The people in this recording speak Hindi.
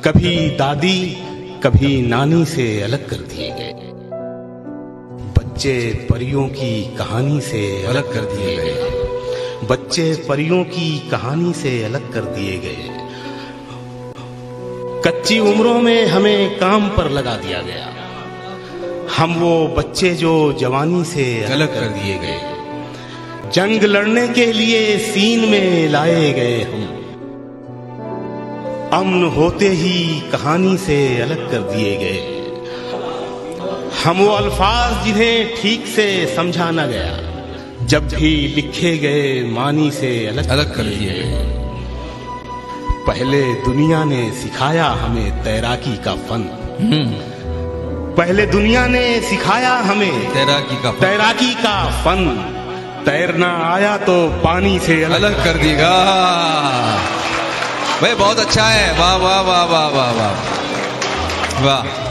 कभी दादी कभी नानी से अलग कर दिए गए। बच्चे परियों की कहानी से अलग कर दिए गए। बच्चे परियों की कहानी से अलग कर दिए गए। कच्ची उम्रों में हमें काम पर लगा दिया गया। हम वो बच्चे जो जवानी से अलग कर दिए गए। जंग लड़ने के लिए सीन में लाए गए हम। अमन होते ही कहानी से अलग कर दिए गए। हम वो अल्फाज जिन्हें ठीक से समझा न गया, जब भी लिखे गए मानी से अलग कर दिए गए। पहले दुनिया ने सिखाया हमें तैराकी का फन। पहले दुनिया ने सिखाया हमें तैराकी का फन। तैरना आया तो पानी से अलग कर देगा। भाई बहुत अच्छा है। वाह वाह वाह वाह वाह वाह वाह।